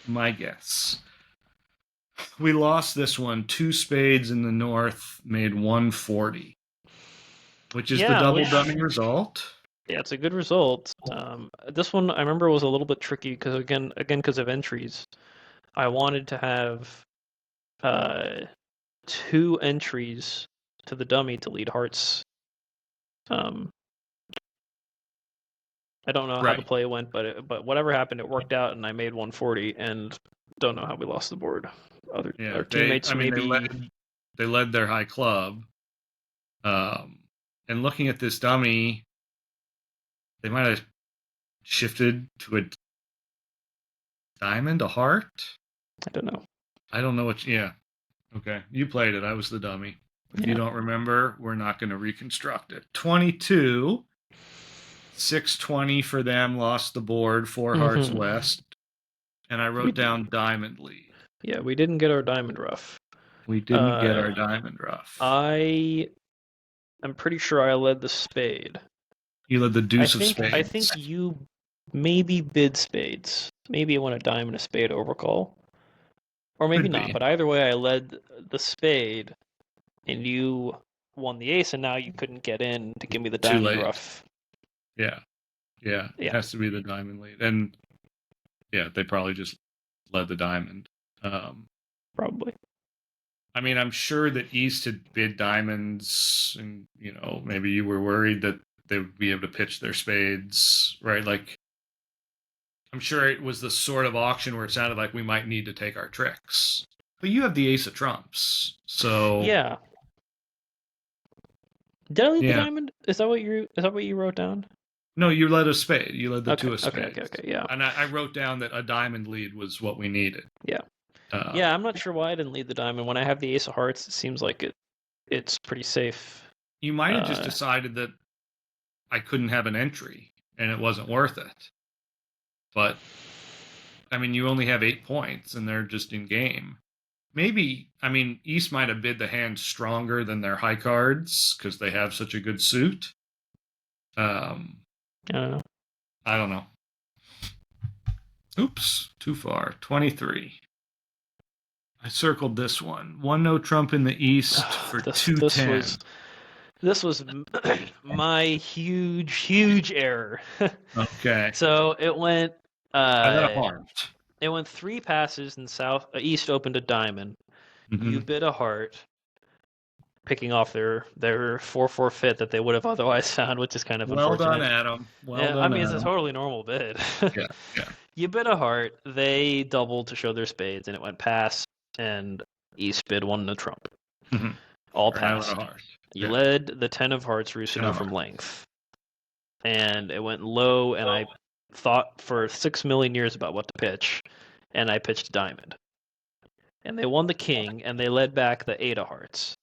my guess. We lost this one. 2 spades in the north made 140, which is the Yeah, double which dummy result. yeah, it's a good result. This one I remember was a little bit tricky because again, because of entries, I wanted to have uh 2 entries to the dummy to lead hearts. Um, I don't know how the Right. play went, but whatever happened, it worked out, and I made 140, and don't know how we lost the board. Yeah. Our They. teammates I mean, they maybe. led. They led their high club. Um, and looking at this dummy, they might have shifted to a diamond, a heart. I don't know. I don't know what. Yeah. Okay. You played it. I was the dummy. If you Yeah. don't remember, we're not going to reconstruct it. 22. 620 for them. Lost the board. 4 hearts Mm-hmm. west. And I We wrote down diamond lead. yeah, we didn't get our diamond rough. We didn't get our diamond rough. I am pretty sure I led the spade. You led the deuce of I spades. think you maybe bid spades. Maybe it went a diamond, a spade overcall, or maybe Could not. be. But either way, I led the spade, and you won the ace, and now you couldn't get in to give me the Too diamond late. rough. Yeah. Yeah. It Yeah, has to be the diamond lead. And yeah, they probably just led the diamond. probably. I mean, I'm sure that East had bid diamonds, and maybe you were worried that they would be able to pitch their spades, right? Like, I'm sure it was the sort of auction where it sounded like we might need to take our tricks. But you have the ace of trumps, so Yeah. Did I lead the yeah. diamond? Is that what you wrote down? No, you led a spade. You led the Okay, two of okay, okay, spades, okay. Yeah, and I wrote down that a diamond lead was what we needed. yeah, Um, yeah. I'm not sure why I didn't lead the diamond. When I have the ace of hearts, it seems like it's pretty safe. you might have just Uh, decided that I couldn't have an entry and it wasn't worth it. But I mean, you only have 8 points and they're just in game. Maybe, I mean, East might have bid the hand stronger than their high cards because they have such a good suit. Um, uh, I don't know. Oops, too far. 23. I circled this one. One no trump in the East for this 210. this was my huge error. Okay. So it went I got a heart. 3 passes and East opened a diamond. You Mm-hmm. bid a heart, picking off their 4/4 fit that they would have otherwise found, which is kind of Well done, unfortunate. Adam. Well Yeah, I done, mean it's a Adam. totally normal bid. Yeah, yeah. You bid a heart, they doubled to show their spades, and it went pass, and East bid one no trump. Mm-hmm. All And I went a passed. heart. You Yeah. led the 10 of hearts, Ten Rusino of from hearts. length. and it went low, and I thought for 6 million years about what to pitch, and I pitched diamond. And they won the king, and they led back the 8 of hearts.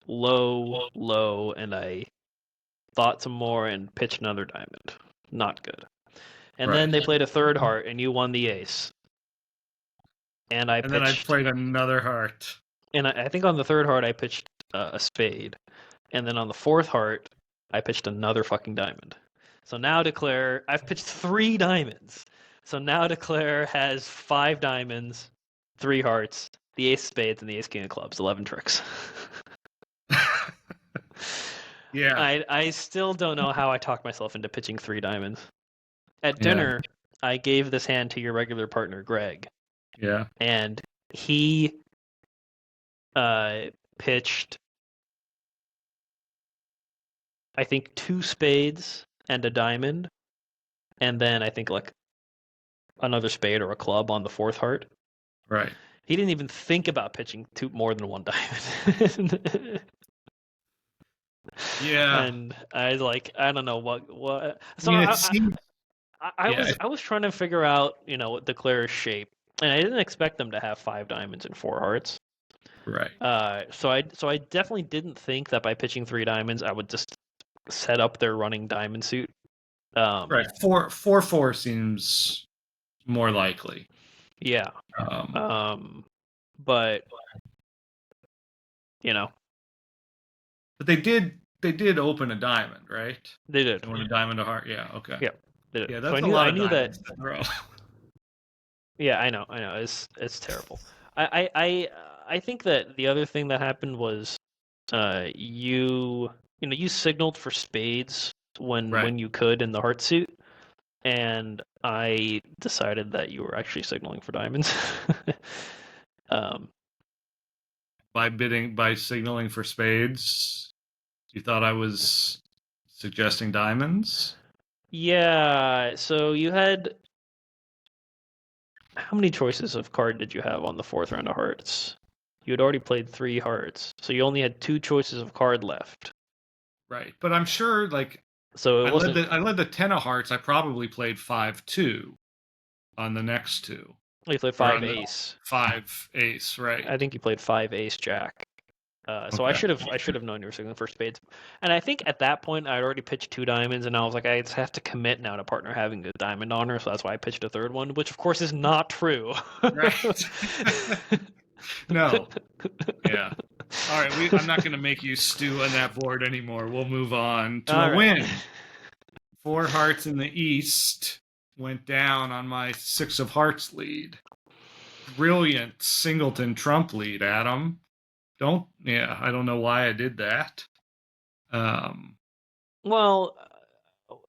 Low, low, and I thought some more and pitched another diamond. Not good. And then Right. they played a 3rd heart, and you won the ace. And I And then I pitched, played another heart. and I think on the 3rd heart I pitched a spade, and then on the 4th heart I pitched another fucking diamond. So now Declare, I've pitched 3 diamonds. So now Declare has 5 diamonds, 3 hearts, the ace of spades, and the ace king of clubs. 11 tricks. Yeah. I still don't know how I talked myself into pitching 3 diamonds. At Yeah. dinner, I gave this hand to your regular partner, Greg, Yeah. and he pitched, I think, 2 spades and a diamond, and then I think like another spade or a club on the 4th heart. Right. He didn't even think about pitching more than 1 diamond. Yeah. And I was like, I don't know what. I So mean, it seems. I was trying to figure out, Declare's shape, and I didn't expect them to have 5 diamonds and 4 hearts. Right. So I definitely didn't think that by pitching 3 diamonds I would just set up their running diamond suit. Right. 4-4 seems more likely. Yeah. But But they did open a diamond, right? they did. They won a diamond, a heart. Yeah. Okay. Yeah, they did. Yeah, So that's a lot of knew that. diamonds to throw. Yeah, I know. It's terrible. I think that the other thing that happened was, you signaled for spades when Right. you could in the heart suit, and I decided that you were actually signaling for diamonds. By signaling for spades, you thought I was suggesting diamonds? Yeah. So you had, how many choices of card did you have on the 4th round of hearts? You had already played 3 hearts, so you only had 2 choices of card left. Right. But I'm sure, like, So it wasn't. I led the 10 of hearts. I probably played 5-2 on the next 2. You played Or 5 on the ace. 5 ace, right? I think you played 5 ace jack. So I Okay. should have known you were signaling for spades. And I think at that point I'd already pitched 2 diamonds, and I was like, I just have to commit now to partner having a diamond on her, so that's why I pitched a 3rd one, which of course is not true. Right. No. Yeah. All right. I'm not going to make you stew on that board anymore. We'll move on to All a right. win. 4 hearts in the east went down on my 6 of hearts lead. Brilliant singleton trump lead, Adam. I don't know why I did that. Well,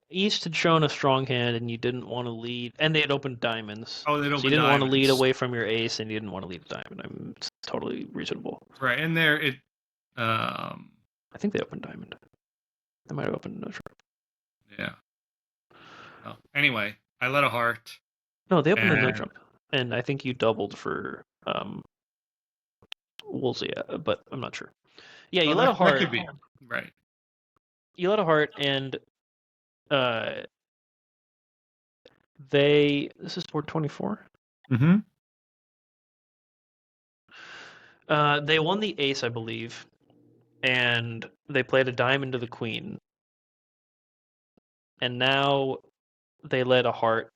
East had shown a strong hand, and you didn't want to lead, and they had opened diamonds. Oh, they So opened you didn't want to lead diamonds. away from your ace, and you didn't want to lead a diamond. It's totally reasonable. Right, and there it. I think they opened diamond. They might have opened no trump. Yeah. Oh, anyway, I led a heart. No, they opened a no trump, and I think you doubled for Woolsey, but I'm not sure. Yeah, you let a heart. That could be right. You let a heart, and this is board 24. Mm-hmm. They won the ace, I believe, and they played a diamond to the queen. And now they led a heart,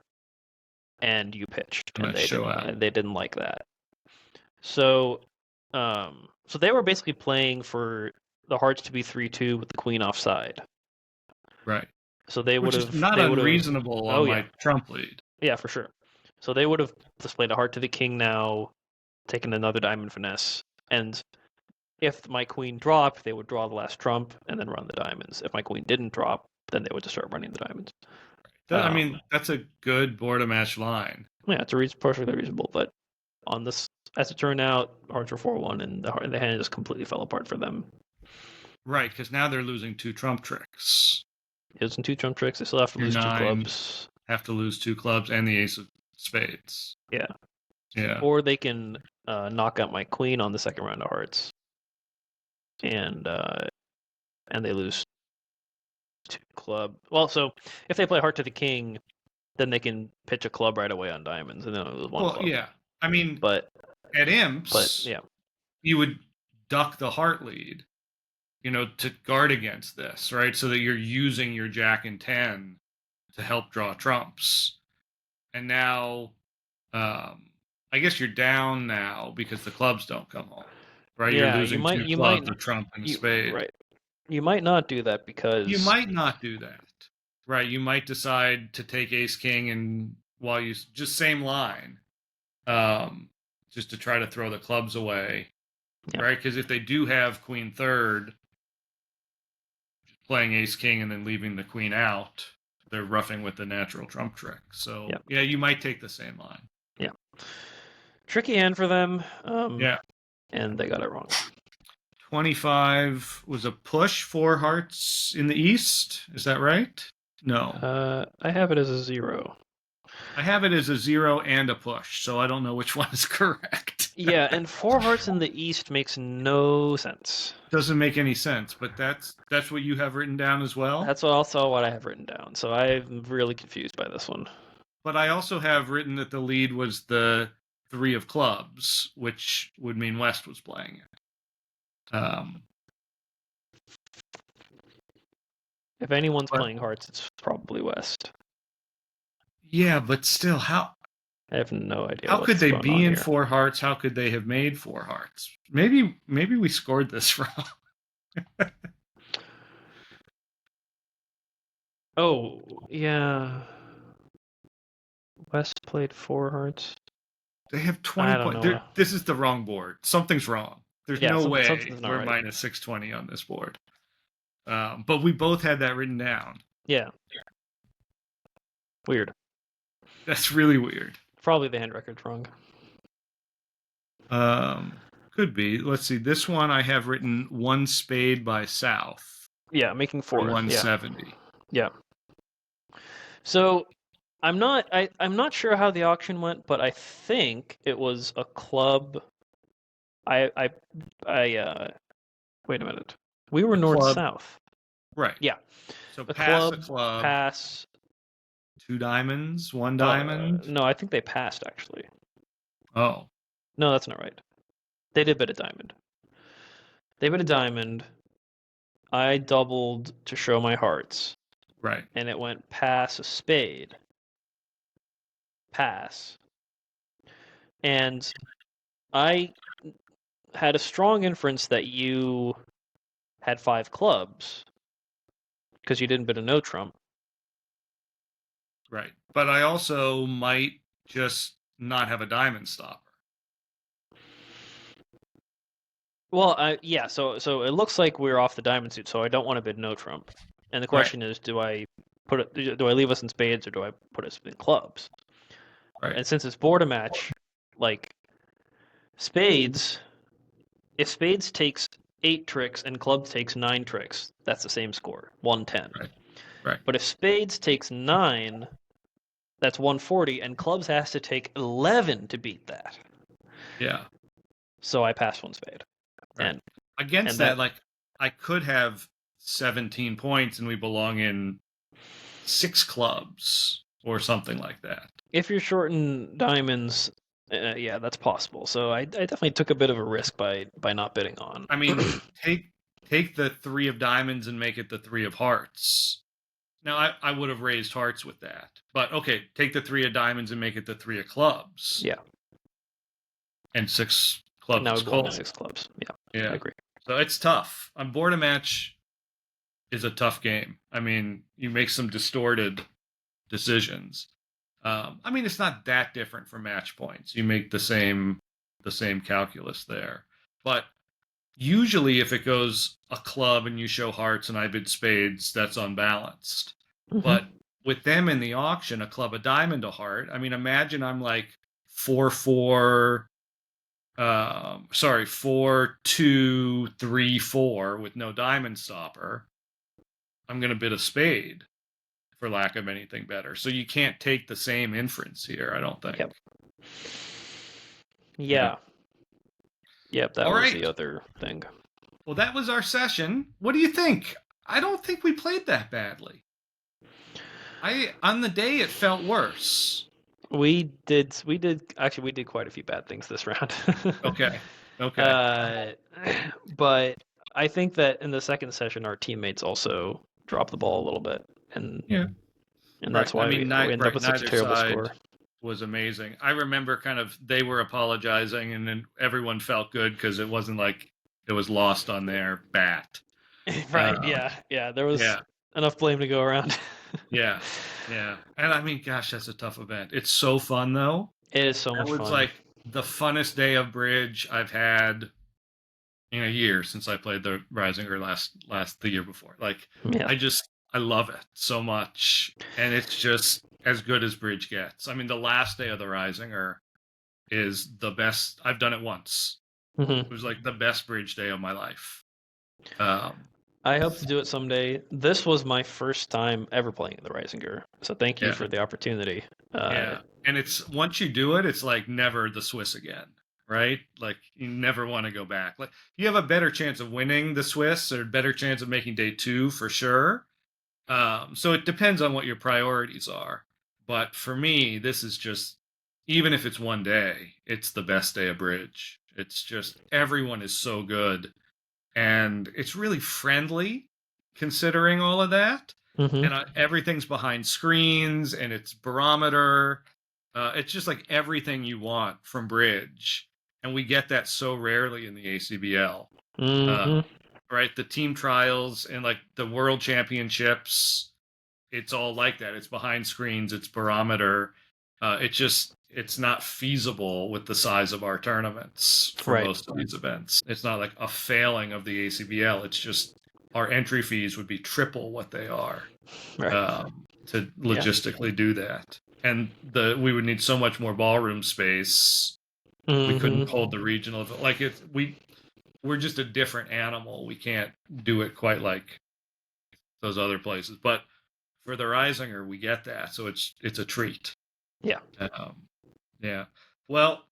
and you pitched, and they didn't like that. So they were basically playing for the hearts to be 3-2 with the queen offside. Right. So they would have not unreasonable on my trump lead. Yeah, for sure. So they would have displayed a heart to the king now, taken another diamond finesse, and if my queen dropped, they would draw the last trump and then run the diamonds. If my queen didn't drop, then they would just start running the diamonds. I mean, that's a good board of match line. Yeah, it's perfectly reasonable. But on this, as it turned out, hearts were 4-1, and the hand just completely fell apart for them. Right, because now they're losing 2 trump tricks. Losing 2 trump tricks. They still have to lose 2 clubs. Have to lose 2 clubs and the ace of spades. Yeah. Yeah. Or they can knock out my queen on the 2nd round of hearts, and they lose two club. Well, so if they play heart to the king, then they can pitch a club right away on diamonds, and then it was one Well, club. yeah. I mean, But at imps, yeah, you would duck the heart lead, to guard against this, right? So that you're using your jack and 10 to help draw trumps. And now, I guess you're down now because the clubs don't come home, right? You're yeah, losing two you might clubs, a trump and a you spade. right. You might not do that You because might not do that, right? You might decide to take ace king and while you just same line, um, just to try to throw the clubs away, yeah, right? Because if they do have queen third, playing ace king and then leaving the queen out, they're roughing with the natural trump trick. So yeah, yeah, you might take the same line. yeah. Tricky hand for them. Yeah. And they got it wrong. 25 was a push, four hearts in the east. Is that right? No. I have it as a 0. I have it as a 0 and a push, so I don't know which one is correct. Yeah, and 4 hearts in the east makes no sense. Doesn't make any sense, but that's what you have written down as well. That's also what I have written down. So I'm really confused by this one. But I also have written that the lead was the 3 of clubs, which would mean West was playing it. If anyone's playing hearts, it's probably West. Yeah, but still, how I have no idea. could they going be on in here. 4 hearts? How could they have made 4 hearts? Maybe we scored this wrong. Oh, yeah. West played 4 hearts. They have 20 points. This is the wrong board. Something's wrong. There's no way we're right. Minus 620 on this board. But we both had that written down. Yeah. Weird. That's really weird. Probably the hand record's wrong. Could be. Let's see. This one I have written 1 spade by South. Yeah, making 4. 170. Yeah. So I'm not sure how the auction went, but I think it was a club. I wait a minute. We were north south. Right. Yeah. So pass a club. Pass 2 diamonds, 1 diamond. No, I think they passed actually. Oh. No, that's not right. They did bid a diamond. They bid a diamond. I doubled to show my hearts. Right. And it went pass a spade. Pass. And I had a strong inference that you had 5 clubs because you didn't bid a no trump. Right. But I also might just not have a diamond stopper. Well, yeah, so it looks like we're off the diamond suit, so I don't want to bid no trump. And the question is, do I leave us in spades or do I put us in clubs? Right. And since it's board a match, like spades, if spades takes 8 tricks and clubs takes 9 tricks, that's the same score, 110. Right. But if spades takes 9, that's 140, and clubs has to take 11 to beat that. Yeah. So I pass 1 spade. Right. And against that, like I could have 17 points and we belong in 6 clubs or something like that. If you're shorting diamonds, yeah, that's possible. So I definitely took a bit of a risk by not bidding on. I mean, take the 3 of diamonds and make it the 3 of hearts. Now, I would have raised hearts with that. But, okay, take the 3 of diamonds and make it the 3 of clubs. Yeah. And 6 clubs. Now we're going 6 clubs. Yeah, I agree. So it's tough. On board a match is a tough game. I mean, you make some distorted decisions. I mean, it's not that different from match points. You make the same calculus there. But usually if it goes a club and you show hearts and I bid spades, that's unbalanced. Mm-hmm. But with them in the auction, a club, a diamond, a heart, I mean, imagine I'm like 4-4, 4-2-3-4 with no diamond stopper. I'm going to bid a spade for lack of anything better. So you can't take the same inference here, I don't think. Yep. Yeah. Yep, that was the other thing. Well, that was our session. What do you think? I don't think we played that badly. On the day it felt worse. We did quite a few bad things this round. Okay. Okay. uh, but I think that in the second session, our teammates also dropped the ball a little bit, and Yeah. and Right. that's I why mean, we ended up with such a neither terrible side score. was amazing. I remember kind of they were apologizing, and then everyone felt good because it wasn't like it was lost on their bat. Right? Um, Yeah, yeah. There was yeah, enough blame to go around. yeah, yeah. And I mean, gosh, that's a tough event. It's so fun though. It is so That much was fun. like the funnest day of bridge I've had in a year since I played the Reisinger the year before. Like Yeah. I just I love it so much, and it's just as good as bridge gets. I mean, the last day of the Reisinger is the best. I've done it once. It Hmm. was like the best bridge day of my life. Um, I hope to do it someday. This was my first time ever playing the Reisinger, so thank you yeah, for the opportunity. yeah, and it's once you do it, it's like never the Swiss again, right? Like you never want to go back. Like you have a better chance of winning the Swiss or better chance of making day two for sure. So it depends on what your priorities are. But for me, this is just, even if it's one day, it's the best day of bridge. It's just, everyone is so good. And it's really friendly considering all of that. Hmm. And everything's behind screens and it's barometer. It's just like everything you want from bridge. And we get that so rarely in the ACBL. Uh, Hmm. right? The team trials and like the world championships, it's all like that. It's behind screens, it's barometer. It's not feasible with the size of our tournaments for Right. most of these events. It's not like a failing of the ACBL. It's just our entry fees would be triple what they are Right. to Yeah. logistically do that. And we would need so much more ballroom space. We couldn't Hmm. hold the regional like it. We're just a different animal. We can't do it quite like those other places. But for the Reisinger, we get that, so it's a treat. Yeah. Um, yeah. Well,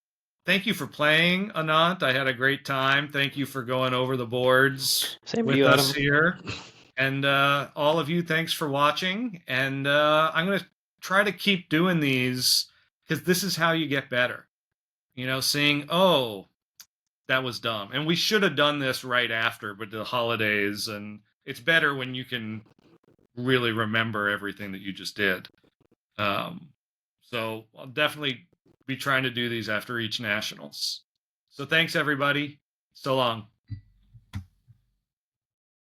thank you for playing, Anant. I had a great time. Thank you for going over the boards Same to with you, us Adam. here, and all of you, thanks for watching. And I'm gonna try to keep doing these because this is how you get better. You know, seeing that was dumb, and we should have done this right after, but the holidays, and it's better when you can really remember everything that you just did. Um, so I'll definitely be trying to do these after each nationals. So thanks everybody. So long.